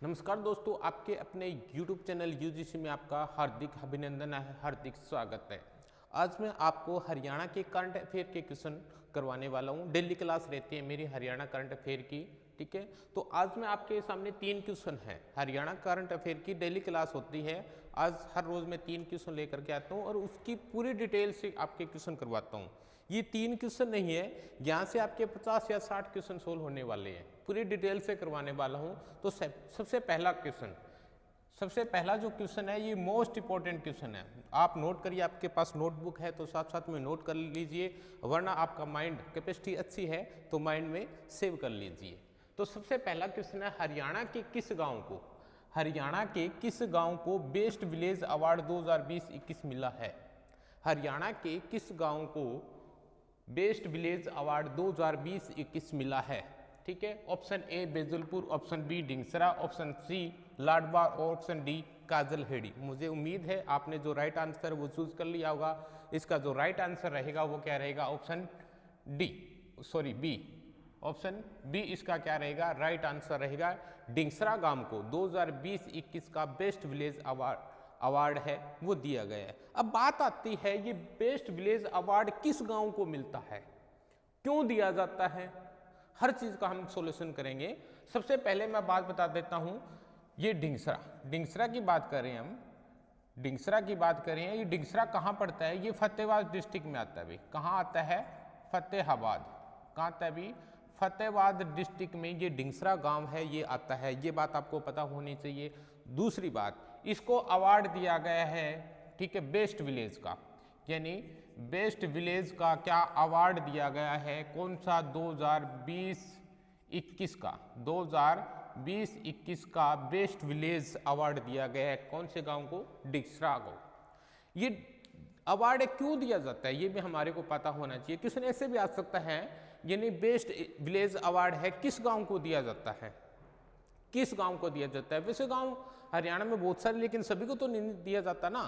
नमस्कार दोस्तों, आपके अपने YouTube चैनल यूजीसी में आपका हार्दिक अभिनंदन है, हार्दिक स्वागत है। आज मैं आपको हरियाणा के करंट अफेयर के क्वेश्चन करवाने वाला हूं। डेली क्लास रहती है मेरी हरियाणा करंट अफेयर की, ठीक है। तो आज मैं आपके सामने 3 क्वेश्चन हैं। हरियाणा करंट अफेयर की डेली क्लास होती है। आज हर रोज़ मैं 3 क्वेश्चन लेकर के आता हूँ और उसकी पूरी डिटेल से आपके क्वेश्चन करवाता हूँ। ये 3 क्वेश्चन नहीं है, यहाँ से आपके 50 या 60 क्वेश्चन सोल्व होने वाले हैं। पूरी डिटेल से करवाने वाला हूँ। तो सबसे पहला क्वेश्चन, सबसे पहला जो क्वेश्चन है ये मोस्ट इंपॉर्टेंट क्वेश्चन है। आप नोट करिए, आपके पास नोटबुक है तो साथ साथ में नोट कर लीजिए, वरना आपका माइंड कैपेसिटी अच्छी है तो माइंड में सेव कर लीजिए। तो सबसे पहला क्वेश्चन है, हरियाणा के किस गांव को बेस्ट विलेज अवार्ड 2020-21 मिला है? हरियाणा के किस गांव को बेस्ट विलेज अवार्ड 2020-21 मिला है? ठीक है। Option A Bejalpur, option B Dhingsara, option C Ladwa और ऑप्शन डी काजलहेड़ी। मुझे उम्मीद है आपने जो राइट आंसर वो चूज कर लिया होगा। इसका जो राइट आंसर रहेगा वो क्या रहेगा? Option B. ऑप्शन बी इसका क्या रहेगा? राइट आंसर रहेगा। ढिंगसरा गांव को 2020-21 का बेस्ट विलेज अवार्ड है वो दिया गया है। अब बात आती है, ये बेस्ट विलेज अवार्ड किस गांव को मिलता है, क्यों दिया जाता है? हर चीज का हम सॉल्यूशन करेंगे। सबसे पहले मैं बात बता देता हूं, ये ढिंगसरा की बात करें हम, ये ढिंगसरा कहां पड़ता है? ये फतेहाबाद डिस्ट्रिक्ट में आता है भाई। कहां आता है? फतेहाबाद। कहां आता है भाई? फतेहाबाद डिस्ट्रिक्ट में ये ढिंगसरा गांव है, ये आता है। ये बात आपको पता होनी चाहिए। दूसरी बात, इसको अवार्ड दिया गया है, ठीक है, बेस्ट विलेज का, यानी बेस्ट विलेज का क्या अवार्ड दिया गया है? कौन सा? 2020-21 का, 2020-21 का बेस्ट विलेज अवार्ड दिया गया है। कौन से गांव को? ढिंगसरा को। ये अवार्ड क्यों दिया जाता है ये भी हमारे को पता होना चाहिए। क्वेश्चन ऐसे भी आ सकता है, यानी बेस्ट विलेज अवार्ड है किस गांव को दिया जाता है? किस गांव को दिया जाता है? वैसे गांव हरियाणा में बहुत सारे, लेकिन सभी को तो नहीं दिया जाता ना।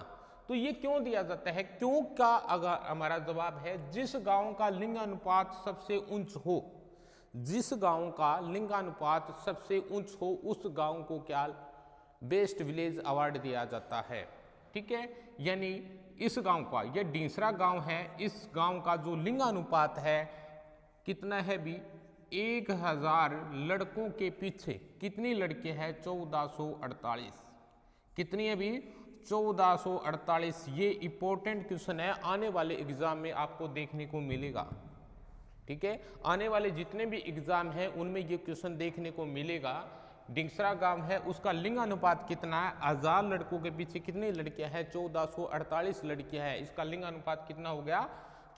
तो ये क्यों दिया जाता है? क्यों का अगर हमारा जवाब है, जिस गांव का लिंगानुपात सबसे ऊंच हो, जिस गांव का लिंगानुपात सबसे ऊंच हो उस गांव को क्या बेस्ट विलेज अवार्ड दिया जाता है। ठीक है, यानी इस गांव का, यह ढिंगसरा गांव है, इस गांव का जो लिंगानुपात है कितना है भी? 1000 लड़कों के पीछे कितनी लड़के हैं? 1448। कितनी है भी? 1448। ये इंपॉर्टेंट क्वेश्चन है, आने वाले एग्जाम में आपको देखने को मिलेगा। ठीक है, आने वाले जितने भी एग्जाम हैं उनमें ये क्वेश्चन देखने को मिलेगा। ढिंगसरा गांव है, उसका लिंगानुपात कितना है? 1000 लड़कों के पीछे कितनी लड़कियां हैं? 1448 लड़कियां हैं। इसका लिंगानुपात कितना हो गया?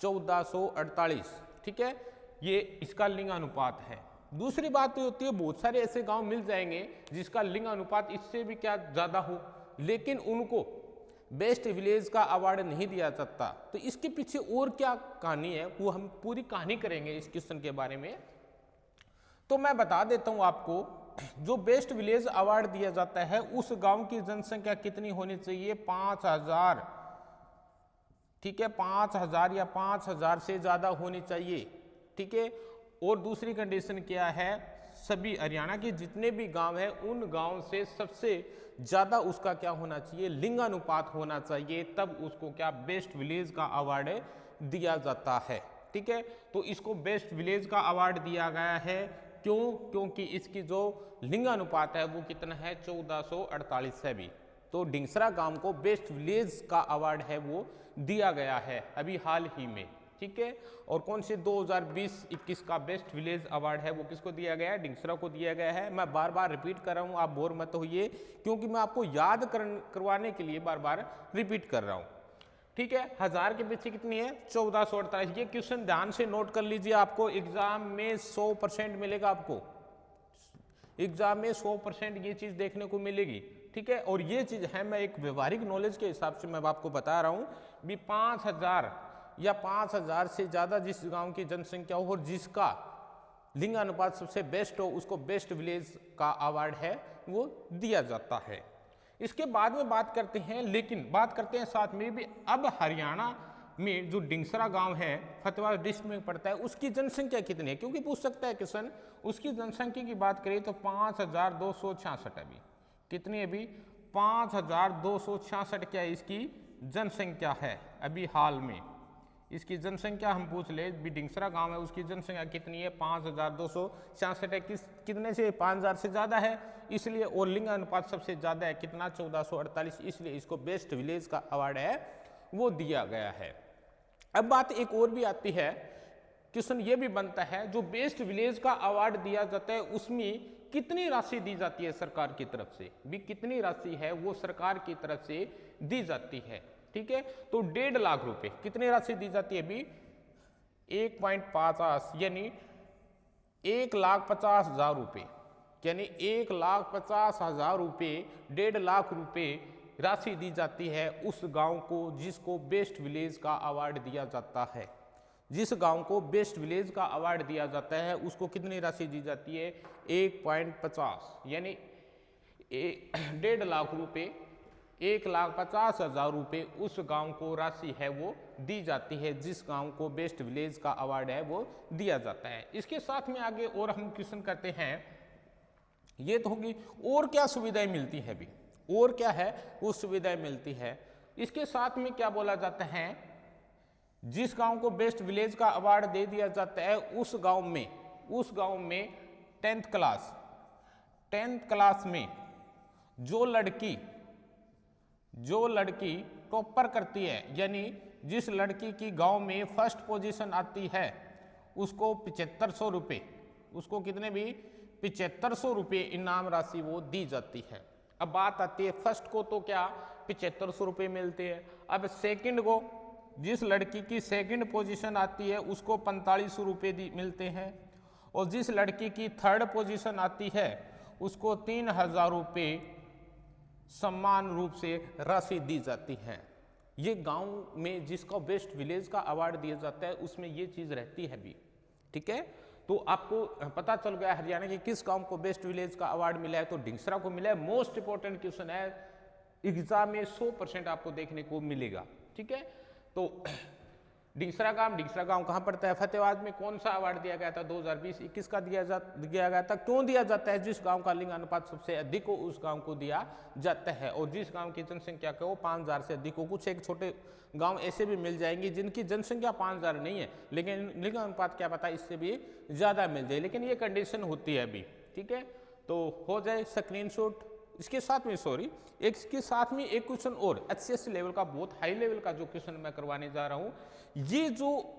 1448। ठीक है, ये इसका लिंगानुपात है। दूसरी बात तो होती है, बहुत सारे ऐसे गांव मिल जाएंगे जिसका लिंगानुपात इससे भी क्या ज्यादा हो, लेकिन उनको बेस्ट विलेज का अवार्ड नहीं दिया जाता। तो इसके पीछे और क्या कहानी है वो हम पूरी कहानी करेंगे इस क्वेश्चन के बारे में। तो मैं बता देता हूं आपको, जो बेस्ट विलेज अवार्ड दिया जाता है उस गांव की जनसंख्या कितनी होनी चाहिए? 5000। ठीक है, 5000 या 5000 से ज्यादा होनी चाहिए। ठीक है, और दूसरी कंडीशन क्या है? सभी हरियाणा के जितने भी गांव हैं उन गांव से सबसे ज्यादा उसका क्या होना चाहिए? लिंगानुपात होना चाहिए, तब उसको क्या बेस्ट विलेज का अवार्ड दिया जाता है। ठीक है, तो इसको बेस्ट विलेज का अवार्ड दिया गया है। क्यों? क्योंकि इसकी जो लिंगानुपात है वो कितना है? 1448 है भी। तो ढिंगसरा गांव को बेस्ट विलेज का अवार्ड है वो दिया गया है अभी हाल ही में। ठीक है, और कौन से 2020-21 का बेस्ट विलेज अवार्ड है वो किसको दिया गया है? ढिंगसरा को दिया गया है। मैं बार बार रिपीट कर रहा हूं, आप बोर मत होइए, क्योंकि मैं आपको याद करवाने के लिए बार बार रिपीट कर रहा हूं। ठीक है, 1000 के पीछे कितनी है? 1448। ये क्वेश्चन ध्यान से नोट कर लीजिए, आपको एग्जाम में 100% मिलेगा। आपको एग्जाम में 100% ये चीज देखने को मिलेगी। ठीक है, और ये चीज है, मैं एक व्यवहारिक नॉलेज के हिसाब से मैं आपको बता रहा हूं भी 5000 या 5000 से ज्यादा जिस गांव की जनसंख्या हो और जिसका लिंगानुपात सबसे बेस्ट हो उसको बेस्ट विलेज का अवार्ड है वो दिया जाता है। इसके बाद में बात करते हैं, लेकिन बात करते हैं साथ में भी अब हरियाणा में जो डिंगसरा गांव है फतेहाबाद डिस्ट्रिक्ट में पड़ता है, उसकी जनसंख्या कितनी है, क्योंकि पूछ सकता है क्वेश्चन। उसकी जनसंख्या की बात करें तो 5266 अभी कितनी है, अभी 5266 क्या इसकी जनसंख्या है अभी हाल में। इसकी जनसंख्या हम पूछ ले, डिंगसरा गांव है उसकी जनसंख्या कितनी है, 5266 है। कितने से, 5000 से ज़्यादा है, इसलिए और लिंग अनुपात सबसे ज़्यादा है कितना, 1448, इसलिए इसको बेस्ट विलेज का अवार्ड है वो दिया गया है। अब बात एक और भी आती है, क्वेश्चन ये भी बनता है, जो बेस्ट विलेज का अवार्ड दिया जाता है उसमें कितनी राशि दी जाती है सरकार की तरफ से, भी कितनी राशि है वो सरकार की तरफ से दी जाती है। ठीक है, तो 1.5 लाख रुपए कितनी राशि दी जाती है, अभी 1.50 यानी 1,50,000 रुपये, यानी 1,50,000 रुपये, 1.5 लाख रुपए राशि दी जाती है उस गांव को जिसको बेस्ट विलेज का अवार्ड दिया जाता है। जिस गांव को बेस्ट विलेज का अवार्ड दिया जाता है उसको कितनी राशि दी जाती है, 1.50 यानी 1.5 लाख रुपए, 1,50,000 रुपये उस गांव को राशि है वो दी जाती है जिस गांव को बेस्ट विलेज का अवार्ड है वो दिया जाता है। इसके साथ में आगे और हम क्वेश्चन करते हैं, ये तो होगी और क्या सुविधाएं मिलती है, भी और क्या है वो सुविधाएं मिलती है। इसके साथ में क्या बोला जाता है, जिस गांव को बेस्ट विलेज का अवार्ड दे दिया जाता है उस गांव में 10th क्लास में जो लड़की टॉपर करती है, यानी जिस लड़की की गांव में फर्स्ट पोजीशन आती है उसको 7500 रुपये, उसको कितने भी 7500 रुपये इनाम राशि वो दी जाती है। अब बात आती है फर्स्ट को तो क्या 7500 रुपये मिलते हैं, अब सेकंड को, जिस लड़की की सेकंड पोजीशन आती है उसको 4500 रुपये मिलते हैं, और जिस लड़की की थर्ड पोजीशन आती है उसको 3000 रुपये सम्मान रूप से राशि दी जाती है। ये गांव में जिसका बेस्ट विलेज का अवार्ड दिया जाता है उसमें ये चीज़ रहती है भी। ठीक है, तो आपको पता चल गया हरियाणा के किस गांव को बेस्ट विलेज का अवार्ड मिला है, तो डिंगसरा को मिला है। मोस्ट इंपॉर्टेंट क्वेश्चन है, एग्जाम में 100% आपको देखने को मिलेगा। ठीक है, तो डिंगसरा गांव कहाँ पड़ता है, फतेहाबाद में। कौन सा अवार्ड दिया गया था, 2020-21 का दिया गया था। क्यों दिया जाता है, जिस गांव का लिंग अनुपात सबसे अधिक हो उस गांव को दिया जाता है, और जिस गांव की जनसंख्या को 5000 से अधिक हो। कुछ एक छोटे गांव ऐसे भी मिल जाएंगे जिनकी जनसंख्या 5000 नहीं है लेकिन लिंग अनुपात क्या पता इससे भी ज़्यादा मिल जाए, लेकिन ये कंडीशन होती है अभी। ठीक है, तो हो जाए स्क्रीनशॉट। इसके साथ में इसके साथ में एक क्वेश्चन और HCS लेवल का, बहुत हाई लेवल का जो क्वेश्चन मैं करवाने जा रहा हूँ। ये जो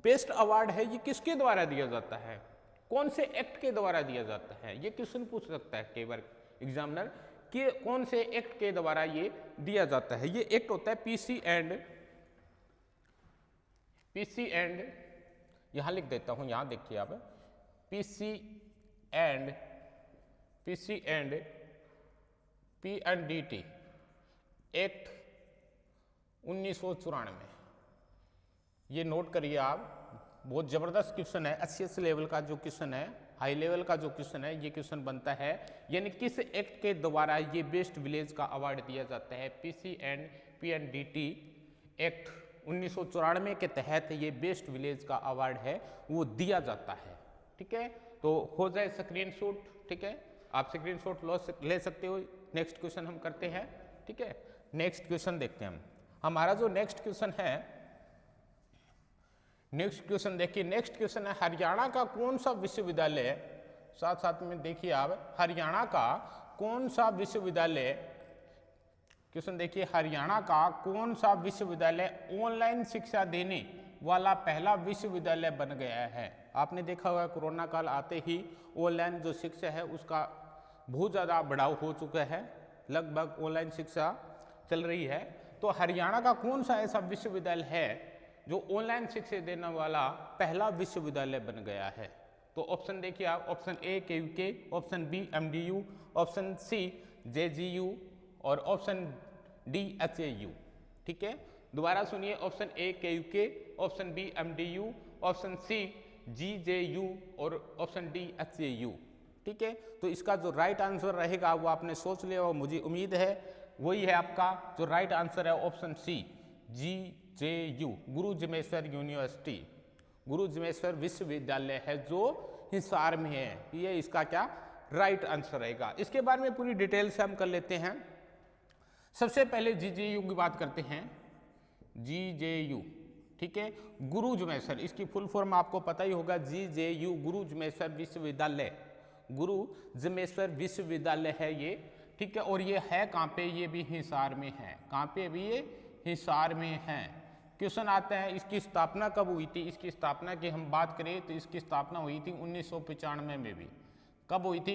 बेस्ट अवार्ड है ये किसके द्वारा दिया जाता है, कौन से एक्ट के द्वारा दिया जाता है, ये क्वेश्चन पूछ सकता है कई बार एग्जामिनर कि कौन से एक्ट के द्वारा ये दिया जाता है। ये एक्ट होता है पीसी एंड यहां लिख देता हूं, यहां देखिए आप, पीसी एंड PNDT एक्ट 1994। ये नोट करिए आप, बहुत जबरदस्त क्वेश्चन है। HCS लेवल का जो क्वेश्चन है, हाई लेवल का जो क्वेश्चन है, ये क्वेश्चन बनता है, यानी किस एक्ट के द्वारा ये बेस्ट विलेज का अवार्ड दिया जाता है। PC एंड PNDT एक्ट 1994 के तहत ये बेस्ट विलेज का अवार्ड है वो दिया जाता है। ठीक है, तो हो जाए स्क्रीनशॉट। ठीक है, आप स्क्रीनशॉट ले सकते हो। नेक्स्ट क्वेश्चन हम करते हैं। ठीक है, नेक्स्ट क्वेश्चन देखते हैं हम। हमारा जो नेक्स्ट क्वेश्चन है, नेक्स्ट क्वेश्चन देखिए, नेक्स्ट क्वेश्चन है हरियाणा का कौन सा विश्वविद्यालय, साथ साथ में देखिए आप, हरियाणा का कौन सा विश्वविद्यालय, क्वेश्चन देखिए, हरियाणा का कौन सा विश्वविद्यालय ऑनलाइन शिक्षा देने वाला पहला विश्वविद्यालय बन गया है। आपने देखा होगा कोरोना काल आते ही ऑनलाइन जो शिक्षा है उसका बहुत ज़्यादा बढ़ाव हो चुका है, लगभग ऑनलाइन शिक्षा चल रही है। तो हरियाणा का कौन सा ऐसा विश्वविद्यालय है जो ऑनलाइन शिक्षा देने वाला पहला विश्वविद्यालय बन गया है। तो ऑप्शन देखिए आप, option A KUK, option B MDU, option C JGU और ऑप्शन डी HAU। ठीक है, दोबारा सुनिए, option A KUK, option B MDU, option C GJU और ऑप्शन डी HAU। ठीक है, तो इसका जो राइट आंसर रहेगा वो आपने सोच लिया और मुझे उम्मीद है वही है आपका जो राइट आंसर है, ऑप्शन सी GJU गुरु जमेश्वर यूनिवर्सिटी, गुरु जमेश्वर विश्वविद्यालय है जो हिसार में है। ये इसका क्या राइट आंसर रहेगा। इसके बारे में पूरी डिटेल से हम कर लेते हैं। सबसे पहले GJU की बात करते हैं। GJU, ठीक है, गुरु जमेश्वर, इसकी फुल फॉर्म आपको पता ही होगा, GJU गुरु जमेश्वर विश्वविद्यालय, गुरु जमेश्वर विश्वविद्यालय है ये, ठीक है। और ये है कहाँ पे, ये भी हिसार में है। कहाँ पे भी, ये हिसार में है। क्वेश्चन आता है इसकी स्थापना कब हुई थी। इसकी स्थापना की हम बात करें तो इसकी स्थापना हुई थी 1995 में भी। कब हुई थी,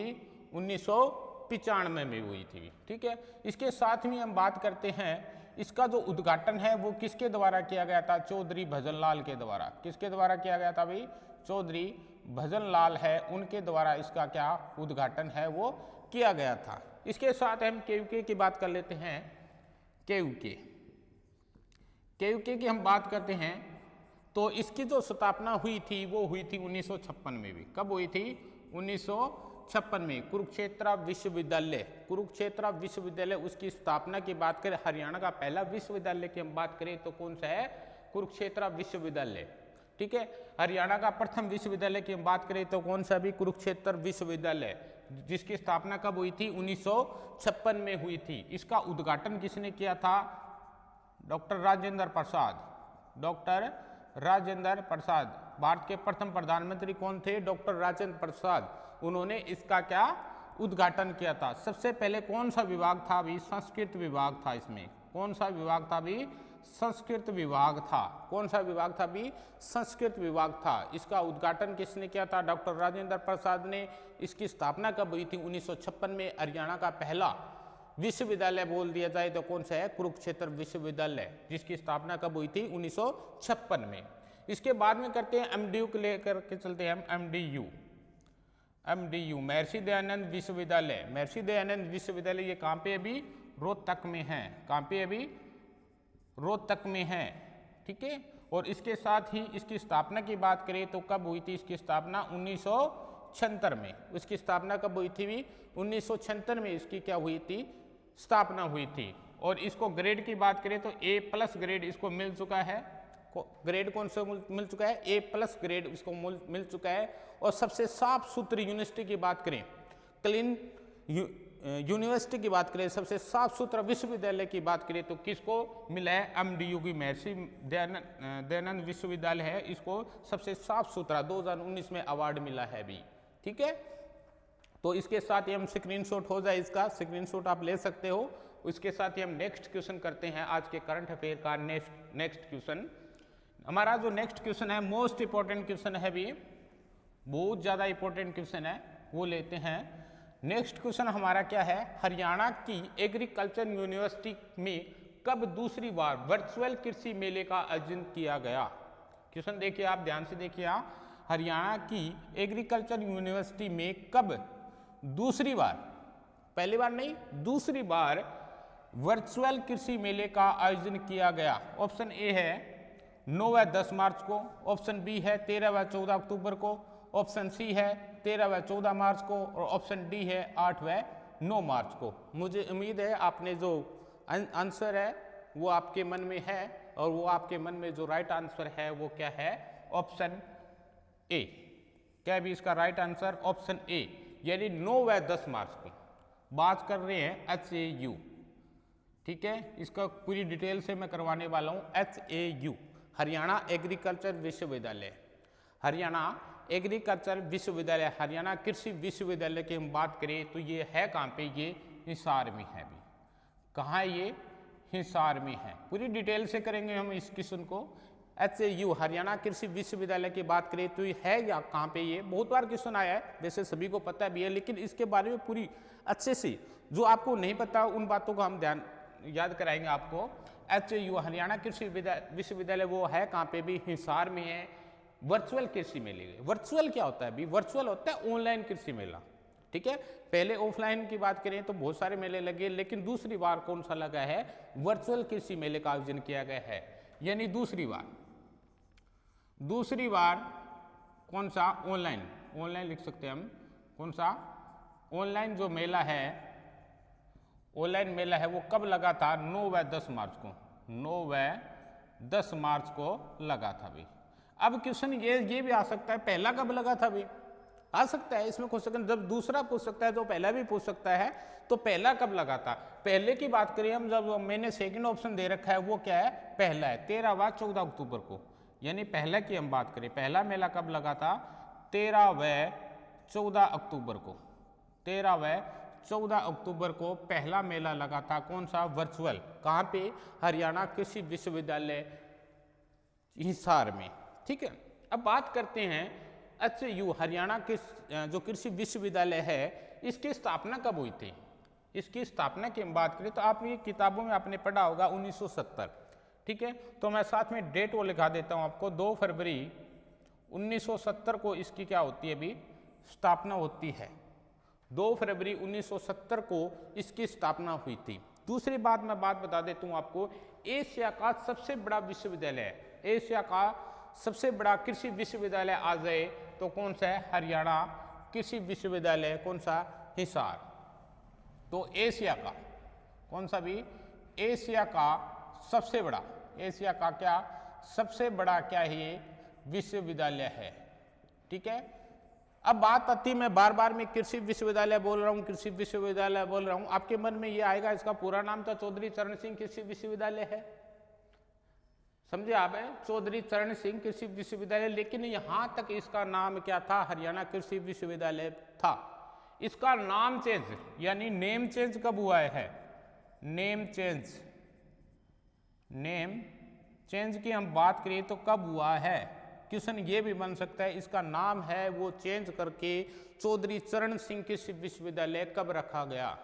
1995 में हुई थी, ठीक है। इसके साथ में हम बात करते हैं, इसका जो उद्घाटन है वो किसके द्वारा किया गया था, चौधरी भजनलाल के द्वारा। किसके द्वारा किया गया था भाई, चौधरी भजनलाल है, उनके द्वारा इसका क्या उद्घाटन है वो किया गया था। इसके साथ हम केयूके की बात कर लेते हैं। केयूके की हम बात करते हैं तो इसकी जो स्थापना हुई थी वो हुई थी 1956 में भी। कब हुई थी, 1956 में। कुरुक्षेत्र विश्वविद्यालय, कुरुक्षेत्र विश्वविद्यालय, उसकी स्थापना की बात करें, हरियाणा का पहला विश्वविद्यालय की हम बात करें तो कौन सा है, कुरुक्षेत्र विश्वविद्यालय, ठीक है। हरियाणा का प्रथम विश्वविद्यालय की हम बात करें तो कौन सा भी, कुरुक्षेत्र विश्वविद्यालय, जिसकी स्थापना कब हुई थी, 1956 में हुई थी। इसका उद्घाटन किसने किया था, डॉक्टर राजेंद्र प्रसाद। डॉक्टर राजेंद्र प्रसाद, भारत के प्रथम प्रधानमंत्री कौन थे, डॉक्टर राजेंद्र प्रसाद, उन्होंने इसका क्या उद्घाटन किया था। सबसे पहले कौन सा विभाग था अभी, संस्कृत विभाग था। इसमें कौन सा विभाग था अभी, संस्कृत विभाग था। कौन सा विभाग था अभी, संस्कृत विभाग था। इसका उद्घाटन किसने किया था, डॉक्टर राजेंद्र प्रसाद ने। इसकी स्थापना कब हुई थी, 1956 में। हरियाणा का पहला विश्वविद्यालय बोल दिया जाए तो कौन सा है, कुरुक्षेत्र विश्वविद्यालय, जिसकी स्थापना कब हुई थी, 1956 में। इसके बाद में करते हैं एमडीयू को लेकर के चलते हैं हम। एमडीयू महर्षि दयानंद विश्वविद्यालय। महर्षि दयानंद विश्वविद्यालय ये कहाँ पे अभी, रोहतक में है। कहाँ पे अभी, रोहतक में है, ठीक है। और इसके साथ ही इसकी स्थापना की बात करें तो कब हुई थी, इसकी स्थापना 1976 में। इसकी स्थापना कब हुई थी, 1976 में इसकी क्या हुई थी, स्थापना हुई थी। और इसको ग्रेड की बात करें तो A+ ग्रेड इसको मिल चुका है। ग्रेड कौन सा मिल चुका है, A+ ग्रेड इसको मिल चुका है। और सबसे साफ सुथरी यूनिवर्सिटी की बात करें, क्लीन यूनिवर्सिटी की बात करें, सबसे साफ सुथरा विश्वविद्यालय की बात करें तो किसको मिला है, एमडीयू की, महर्षि दयानंद विश्वविद्यालय है, इसको सबसे साफ सुथरा 2019 में अवार्ड मिला है अभी, ठीक है। तो इसके साथ ही हम स्क्रीनशॉट हो जाए, इसका स्क्रीनशॉट आप ले सकते हो। इसके साथ ही हम नेक्स्ट क्वेश्चन करते हैं आज के करंट अफेयर का। नेक्स्ट क्वेश्चन, हमारा जो नेक्स्ट क्वेश्चन है मोस्ट इंपॉर्टेंट क्वेश्चन है भी, बहुत ज़्यादा इंपॉर्टेंट क्वेश्चन है, वो लेते हैं। नेक्स्ट क्वेश्चन हमारा क्या है, हरियाणा की एग्रीकल्चर यूनिवर्सिटी में कब दूसरी बार वर्चुअल कृषि मेले का आयोजन किया गया। क्वेश्चन देखिए आप ध्यान से देखिए, हरियाणा की एग्रीकल्चर यूनिवर्सिटी में कब दूसरी बार, पहली बार नहीं, दूसरी बार वर्चुअल कृषि मेले का आयोजन किया गया। ऑप्शन ए है 9 व 10 मार्च को, ऑप्शन बी है 13 व 14 अक्टूबर को, ऑप्शन सी है 13 व 14 मार्च को, और ऑप्शन डी है 8 व 9 मार्च को। मुझे उम्मीद है आपने जो आंसर है वो आपके मन में है, और वो आपके मन में जो राइट आंसर है वो क्या है, ऑप्शन ए। क्या भी इसका राइट आंसर, ऑप्शन ए, यानी 9 व 10 मार्च को बात कर रहे हैं HAU, ठीक है। इसका पूरी डिटेल से मैं करवाने वाला हूँ। HAU हरियाणा एग्रीकल्चर विश्वविद्यालय, हरियाणा एग्रीकल्चर विश्वविद्यालय, हरियाणा कृषि विश्वविद्यालय की हम बात करें तो ये है कहाँ पे, ये हिसार में है। भी कहाँ है ये, हिसार में है। पूरी डिटेल से करेंगे हम इस क्वेश्चन को। HAU हरियाणा कृषि विश्वविद्यालय की बात करें तो ये है या कहाँ पे, ये बहुत बार क्वेश्चन आया है, वैसे सभी को पता भी है, लेकिन इसके बारे में पूरी अच्छे से जो आपको नहीं पता उन बातों को हम ध्यान याद कराएंगे आपको। HAU हरियाणा कृषि विश्वविद्यालय वो है कहाँ पे भी, हिसार में है। वर्चुअल कृषि मेले, वर्चुअल क्या होता है भी, वर्चुअल होता है ऑनलाइन कृषि मेला, ठीक है। पहले ऑफलाइन की बात करें तो बहुत सारे मेले लगे, लेकिन दूसरी बार कौन सा लगा है, वर्चुअल कृषि मेले का आयोजन किया गया है। यानी दूसरी बार कौन सा, ऑनलाइन लिख सकते हैं हम, कौन सा ऑनलाइन जो मेला है, ऑनलाइन मेला है वो कब लगा था, 9 व 10 मार्च को, 9 व 10 मार्च को लगा था भी। अब क्वेश्चन ये भी आ सकता है, पहला कब लगा था भी, आ सकता है इसमें क्वेश्चन, जब दूसरा पूछ सकता है तो पहला भी पूछ सकता है। तो पहला कब लगा था, पहले की बात करें हम, जब मैंने सेकंड ऑप्शन दे रखा है वो क्या है, पहला है, 13 व 14 अक्टूबर को, यानी पहला की हम बात करें, पहला मेला कब लगा था, 13 व 14 अक्टूबर को, 13 व 14 अक्टूबर को पहला मेला लगा था। कौन सा, वर्चुअल, कहाँ पे, हरियाणा कृषि विश्वविद्यालय हिसार में। ठीक है, अब बात करते हैं HU हरियाणा के जो कृषि विश्वविद्यालय है, इसकी स्थापना कब हुई थी। इसकी स्थापना की हम बात करें तो आप ये किताबों में आपने पढ़ा होगा 1970। ठीक है, तो मैं साथ में डेट वो लिखा देता हूँ आपको, 2 फरवरी 1970 को इसकी क्या होती है अभी, स्थापना होती है। 2 फरवरी 1970 को इसकी स्थापना हुई थी। दूसरी बात मैं बता देता हूँ आपको, एशिया का सबसे बड़ा विश्वविद्यालय है, एशिया का सबसे बड़ा कृषि विश्वविद्यालय आ जाए तो कौन सा है, हरियाणा कृषि विश्वविद्यालय, कौन सा, हिसार। तो एशिया का कौन सा भी, एशिया का सबसे बड़ा, एशिया का क्या, सबसे बड़ा क्या है ये विश्वविद्यालय है। ठीक है, अब बात आती, मैं बार बार मैं कृषि विश्वविद्यालय बोल रहा हूँ, कृषि विश्वविद्यालय बोल रहा हूँ, आपके मन में ये आएगा इसका पूरा नाम तो चौधरी चरण सिंह कृषि विश्वविद्यालय है, समझे आप, चौधरी चरण सिंह कृषि विश्वविद्यालय, लेकिन यहां तक इसका नाम क्या था, हरियाणा कृषि विश्वविद्यालय था। इसका नाम चेंज यानी नेम चेंज कब हुआ है, नेम चेंज की हम बात करें तो कब हुआ है, क्वेश्चन ये भी बन सकता है, इसका नाम है वो चेंज करके चौधरी चरण सिंह कृषि विश्वविद्यालय कब रखा गया।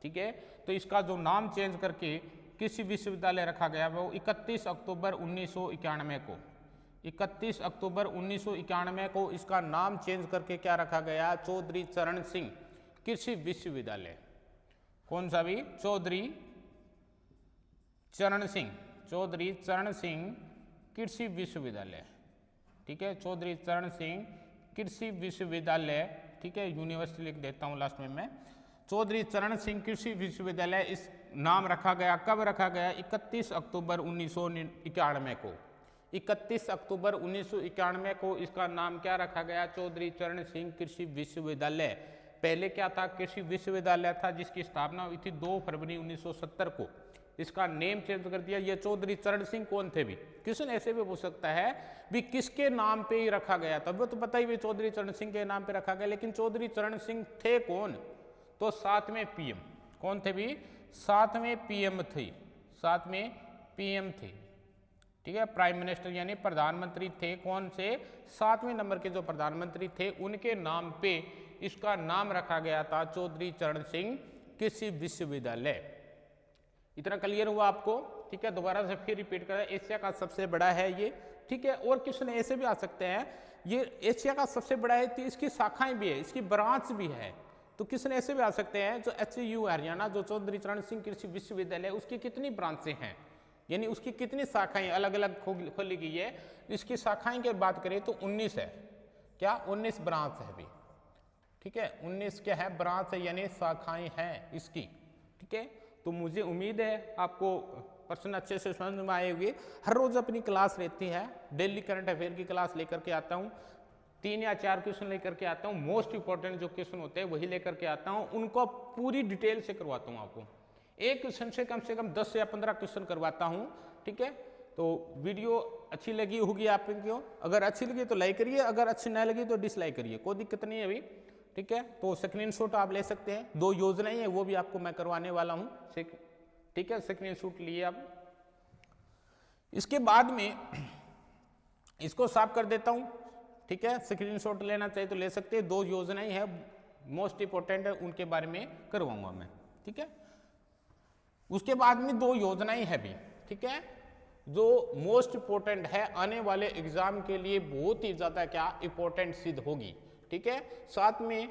ठीक है, तो इसका जो नाम चेंज करके कृषि विश्वविद्यालय रखा गया वो 31 अक्टूबर 1991 को, 31 अक्टूबर 1991 को इसका नाम चेंज करके क्या रखा गया, चौधरी चरण सिंह कृषि विश्वविद्यालय। कौन सा भी, चौधरी चरण सिंह कृषि विश्वविद्यालय। ठीक है, चौधरी चरण सिंह कृषि विश्वविद्यालय। ठीक है, यूनिवर्सिटी लिख देता हूँ लास्ट में मैं, चौधरी चरण सिंह कृषि विश्वविद्यालय इस नाम रखा गया, कब रखा गया, 31 अक्टूबर 1991 को, 31 अक्टूबर 1991 को इसका नाम क्या रखा गया, चौधरी चरण सिंह कृषि विश्वविद्यालय। पहले क्या था, कृषि विश्वविद्यालय था जिसकी स्थापना हुई थी 2 फरवरी 1970 को, इसका नेम चेंज कर दिया। ये चौधरी चरण सिंह कौन थे भी, क्वेश्चन ऐसे भी पूछ सकता है भी किसके नाम पे ही रखा गया था, वो तो पता ही भी चौधरी चरण सिंह के नाम पे रखा गया, लेकिन चौधरी चरण सिंह थे कौन, तो 7वें पीएम, कौन थे भी, 7वें पीएम थे, 7वें पीएम थे। ठीक है, प्राइम मिनिस्टर यानी प्रधानमंत्री थे, कौन से, 7वें नंबर के जो प्रधानमंत्री थे उनके नाम पे इसका नाम रखा गया था चौधरी चरण सिंह कृषि विश्वविद्यालय। इतना क्लियर हुआ आपको। ठीक है, दोबारा से फिर रिपीट करें, एशिया का सबसे बड़ा है ये। ठीक है, और क्वेश्चन ऐसे भी आ सकते हैं, ये एशिया का सबसे बड़ा है तो इसकी शाखाएं भी है, इसकी ब्रांच भी है, तो क्वेश्चन ऐसे भी आ सकते हैं, जो HU हरियाणा जो चौधरी चरण सिंह कृषि विश्वविद्यालय उसकी कितनी ब्रांचें हैं, यानी उसकी कितनी शाखाएं अलग अलग खोली गई है। इसकी शाखाएं की बात करें तो 19 है, क्या 19 ब्रांच है अभी। ठीक है, 19 क्या है, ब्रांच है यानी शाखाएं हैं इसकी। ठीक है, तो मुझे उम्मीद है आपको प्रश्न अच्छे से समझ में आए होंगे। हर रोज अपनी क्लास रहती है, डेली करंट अफेयर की क्लास लेकर के आता हूँ, 3 या 4 क्वेश्चन लेकर के आता हूँ, मोस्ट इंपॉर्टेंट जो क्वेश्चन होते हैं वही लेकर के आता हूँ, उनको पूरी डिटेल से करवाता हूँ आपको। एक क्वेश्चन से कम 10 या 15 क्वेश्चन करवाता हूँ। ठीक है, तो वीडियो अच्छी लगी होगी आपको, अगर अच्छी लगी तो लाइक करिए, अगर अच्छी ना लगी तो डिसलाइक करिए, कोई दिक्कत नहीं है अभी। ठीक है, तो स्क्रीनशॉट आप ले सकते हैं, 2 योजनाएं हैं वो भी आपको मैं करवाने वाला हूँ। ठीक है, स्क्रीनशॉट लिए आप। इसके बाद में इसको साफ कर देता हूँ। ठीक है, स्क्रीनशॉट लेना चाहिए तो ले सकते हैं, 2 योजनाएं हैं मोस्ट इंपॉर्टेंट है, उनके बारे में करवाऊंगा मैं। ठीक है, उसके बाद में 2 योजनाएं हैं भी। ठीक है, जो मोस्ट इंपॉर्टेंट है, आने वाले एग्जाम के लिए बहुत ही ज्यादा क्या इंपॉर्टेंट सिद्ध होगी। ठीक है, साथ में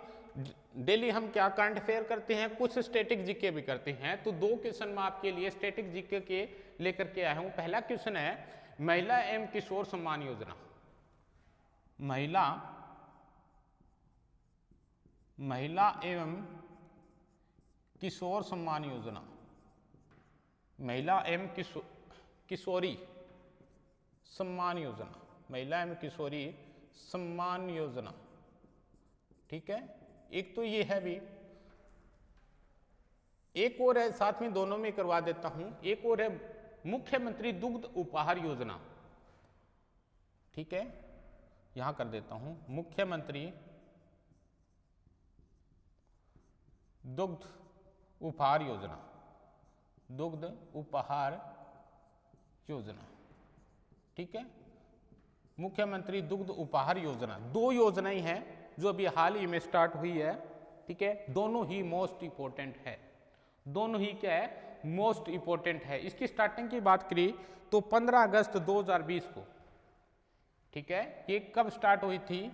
डेली हम क्या करंट अफेयर करते हैं, कुछ स्टैटिक जीके भी करते हैं, तो 2 क्वेश्चन मैं आपके लिए स्टैटिक जीके के लेकर के आया हूं। पहला क्वेश्चन है महिला एवं किशोर सम्मान योजना, महिला एवं किशोर सम्मान योजना, महिला एवं किशोरी सम्मान योजना, महिला एवं किशोरी सम्मान योजना, ठीक है। एक तो ये है भी, एक और है साथ में, दोनों में करवा देता हूं, एक और है मुख्यमंत्री दुग्ध उपहार योजना, ठीक है, यहां कर देता हूं मुख्यमंत्री दुग्ध उपहार योजना, दुग्ध उपहार योजना, ठीक है, मुख्यमंत्री दुग्ध उपहार योजना। दो योजनाएं हैं जो अभी हाल ही में स्टार्ट हुई है, ठीक है, दोनों ही मोस्ट इंपॉर्टेंट है, दोनों ही क्या है, मोस्ट इंपॉर्टेंट है। इसकी स्टार्टिंग की बात करी तो 15 अगस्त 2020 को, ठीक है, ये कब स्टार्ट हुई थी,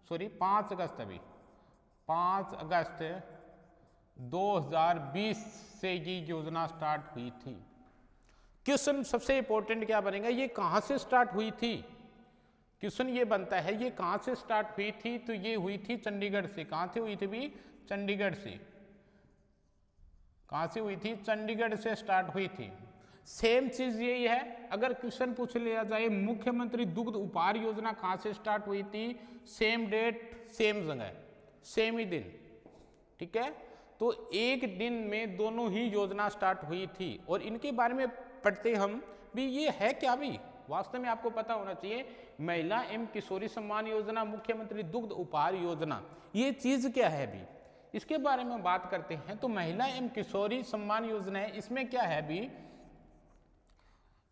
सॉरी 5 अगस्त, अभी 5 अगस्त 2020 से ये योजना स्टार्ट हुई थी। क्वेश्चन सबसे इंपॉर्टेंट क्या बनेगा, ये कहां से स्टार्ट हुई थी, क्वेश्चन ये बनता है ये कहां से स्टार्ट हुई थी, तो ये हुई थी चंडीगढ़ से। कहां से हुई थी भी, चंडीगढ़ से। कहां से हुई थी, चंडीगढ़ से स्टार्ट हुई थी। सेम चीज यही है, अगर क्वेश्चन पूछ लिया जाए मुख्यमंत्री दुग्ध उपहार योजना कहां से स्टार्ट हुई थी, सेम डेट सेम जगह सेम ही दिन, ठीक है, तो एक दिन में दोनों ही योजना स्टार्ट हुई थी। और इनके बारे में पढ़ते हम भी, ये है क्या भी, वास्तव में आपको पता होना चाहिए, महिला एवं किशोरी सम्मान योजना, मुख्यमंत्री दुग्ध उपहार योजना, ये चीज क्या है भी, इसके बारे में बात करते हैं। तो महिला एवं किशोरी सम्मान योजना है, इसमें क्या है भी,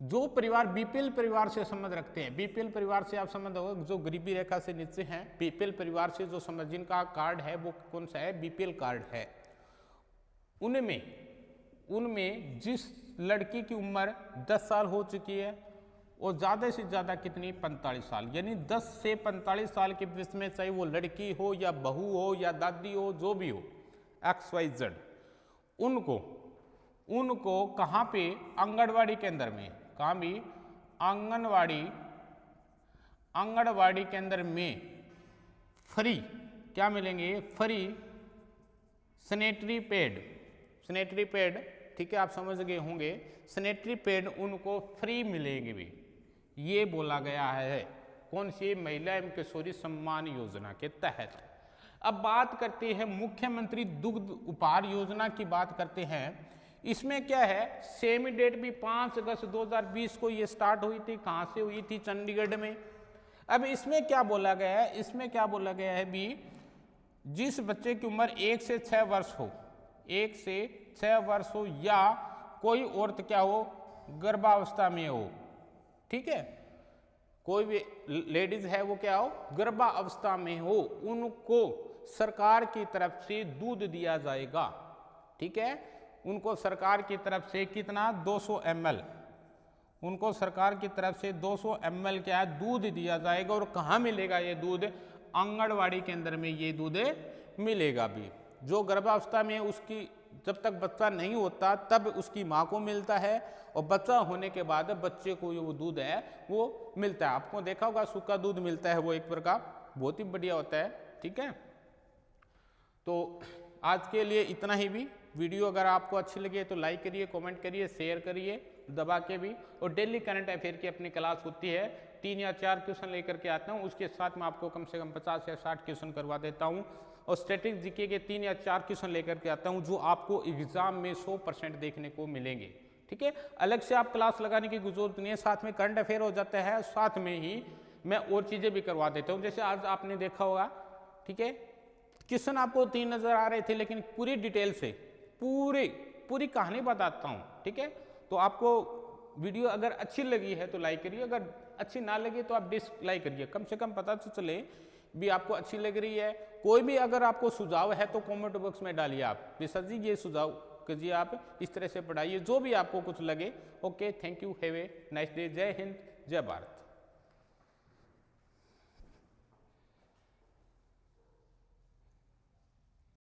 जो परिवार बीपीएल परिवार से संबंध रखते हैं, बीपीएल परिवार से आप संबंध होगा, जो गरीबी रेखा से नीचे हैं, बीपीएल परिवार से जो संबंध, जिनका कार्ड है वो कौन सा है, बीपीएल कार्ड है, उनमें जिस लड़की की उम्र 10 साल हो चुकी है और ज़्यादा से ज़्यादा कितनी, 45 साल, यानी 10 से 45 साल के बीच में, चाहे वो लड़की हो या बहू हो या दादी हो, जो भी हो, XYZ, उनको कहाँ पे, आंगनवाड़ी केंद्र में, कहाँ भी, आंगनवाड़ी केंद्र में फ्री क्या मिलेंगे, फ्री सैनिटरी पैड, ठीक है, आप समझ गए होंगे, सैनिटरी पैड उनको फ्री मिलेंगे भी, ये बोला गया है कौन सी, महिला एवं किशोरी सम्मान योजना के तहत। अब बात करते हैं मुख्यमंत्री दुग्ध उपहार योजना की बात करते हैं। इसमें क्या है, सेम डेट भी 5 अगस्त 2020 को ये स्टार्ट हुई थी। कहाँ से हुई थी, चंडीगढ़ में। अब इसमें क्या बोला गया है, इसमें क्या बोला गया है भी, जिस बच्चे की उम्र 1 से 6 वर्ष हो, 1 से 6 वर्ष हो, या कोई औरत क्या हो, गर्भावस्था में हो, ठीक है, कोई भी लेडीज है वो क्या हो, गर्भावस्था में हो, उनको सरकार की तरफ से दूध दिया जाएगा, ठीक है, उनको सरकार की तरफ से कितना, 200 ml, उनको सरकार की तरफ से 200 ml क्या है, दूध दिया जाएगा। और कहाँ मिलेगा ये दूध, आंगनवाड़ी केंद्र में ये दूध मिलेगा भी। जो गर्भावस्था में, उसकी जब तक बच्चा नहीं होता तब उसकी माँ को मिलता है, और बच्चा होने के बाद बच्चे को वो दूध है वो मिलता है। आपको देखा होगा सूखा दूध मिलता है, वो एक प्रकार बहुत ही बढ़िया होता है, ठीक है। तो आज के लिए इतना ही भी। वीडियो अगर आपको अच्छी लगी तो लाइक करिए, कमेंट करिए, शेयर करिए दबा के भी। और डेली करंट अफेयर की अपनी क्लास होती है, 3 या 4 क्वेश्चन लेकर के आता हूँ, उसके साथ में आपको कम से कम 50 या 60 क्वेश्चन करवा देता हूँ। और स्टैटिस्टिक्स जीके के 3 या 4 क्वेश्चन लेकर के आता हूँ, जो आपको एग्जाम में 100% देखने को मिलेंगे, ठीक है। अलग से आप क्लास लगाने की जरूरत नहीं है, साथ में करंट अफेयर हो जाता है, साथ में ही मैं और चीज़ें भी करवा देता हूँ। जैसे आज आपने देखा होगा, ठीक है, क्वेश्चन आपको 3 नजर आ रहे थे, लेकिन पूरी डिटेल से पूरी कहानी बताता हूँ, ठीक है। तो आपको वीडियो अगर अच्छी लगी है तो लाइक करिए, अगर अच्छी ना लगी तो आप डिसलाइक करिए, कम से कम पता तो चले भी आपको अच्छी लग रही है। कोई भी अगर आपको सुझाव है तो कमेंट बॉक्स में डालिए, आप सर जी ये सुझाव कीजिए, आप इस तरह से पढ़ाइए, जो भी आपको कुछ लगे। Okay, thank you, have a nice day, जय हिंद, जय भारत।